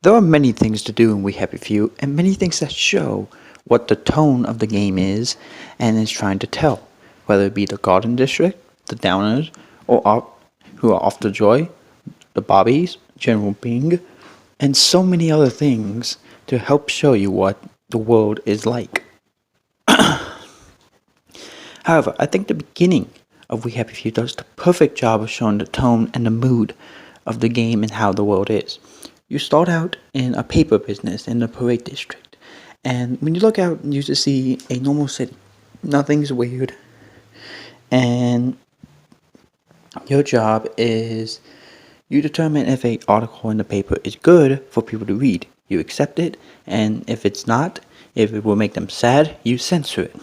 There are many things to do in We Happy Few, and many things that show what the tone of the game is and is trying to tell, whether it be the Garden District, the Downers, who are off the joy, the Bobbies, General Bing, and so many other things to help show you what the world is like. However, I think the beginning of We Happy Few does the perfect job of showing the tone and the mood of the game and how the world is. You start out in a paper business in the Parade District, and when you look out, you just see a normal city. Nothing's weird, and your job is you determine if an article in the paper is good for people to read. You accept it, and if it's not, if it will make them sad, you censor it.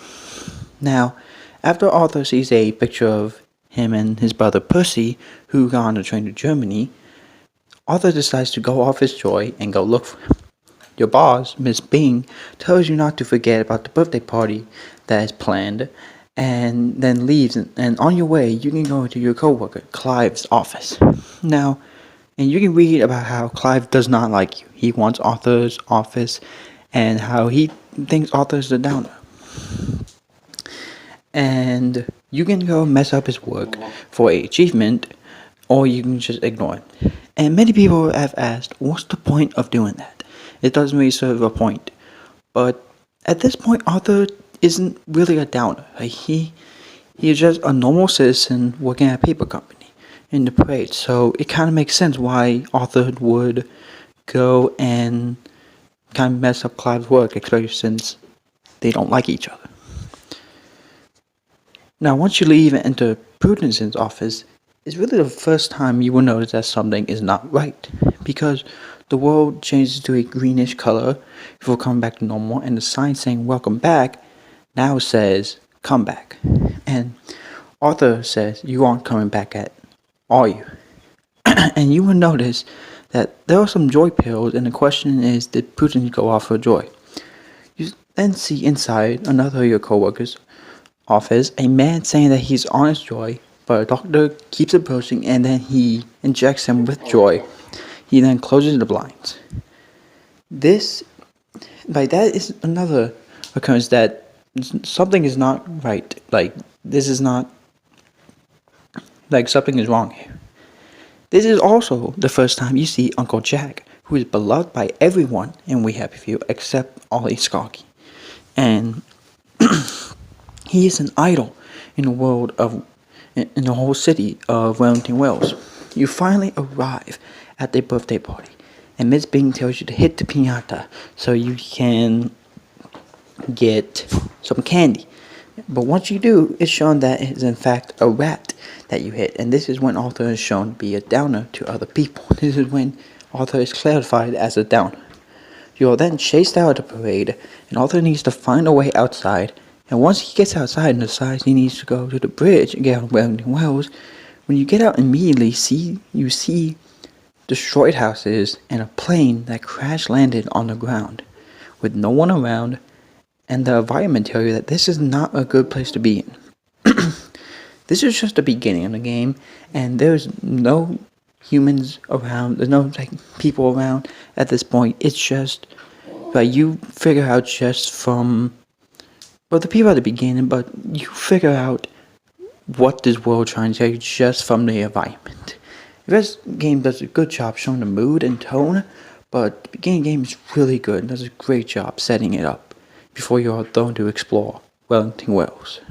Now, after Arthur sees a picture of him and his brother Percy, who got on a train to Germany, Arthur decides to go off his joy and go look for him. Your boss, Miss Bing, tells you not to forget about the birthday party that is planned, and then leaves, and on your way, you can go to your coworker, Clive's office. Now, and you can read about how Clive does not like you. He wants Arthur's office, and how he thinks Arthur's the downer. And you can go mess up his work for an achievement, or you can just ignore it. And many people have asked, what's the point of doing that? It doesn't really serve a point. But at this point, Arthur isn't really a downer. He is just a normal citizen working at a paper company in the Parade. So it kind of makes sense why Arthur would go and kind of mess up Clive's work, especially since they don't like each other. Now, once you leave and enter Prudence's office, it's really the first time you will notice that something is not right, because the world changes to a greenish color before coming back to normal, and the sign saying welcome back now says come back. And Arthur says, you aren't coming back yet, are you? And you will notice that there are some joy pills, and the question is, did Prudence go off for joy? You then see inside another of your coworkers' office a man saying that he's on his joy, but a doctor keeps approaching, and then he injects him with joy. He then closes the blinds. That is another occurrence that something is not right. This is not, something is wrong here. This is also the first time you see Uncle Jack, who is beloved by everyone in We Happy Few except Ollie Skarky. And he is an idol in the whole city of Wellington Wells. You finally arrive at the birthday party, and Miss Bing tells you to hit the piñata so you can get some candy. But once you do, it's shown that it is in fact a rat that you hit, and this is when Arthur is shown to be a downer to other people. This is when Arthur is clarified as a downer. You are then chased out of the parade, and Arthur needs to find a way outside. And once he gets outside and decides he needs to go to the bridge and get out of Wellington Wells, when you get out immediately, you see destroyed houses and a plane that crash landed on the ground with no one around, and the environment tells you that this is not a good place to be in. This is just the beginning of the game, and there's no humans around, there's no people around at this point. It's just you figure out just from the people at the beginning, but you figure out what this world trying to tell you just from the environment. This game does a good job showing the mood and tone, but the beginning game is really good and does a great job setting it up before you are thrown to explore Wellington Wells.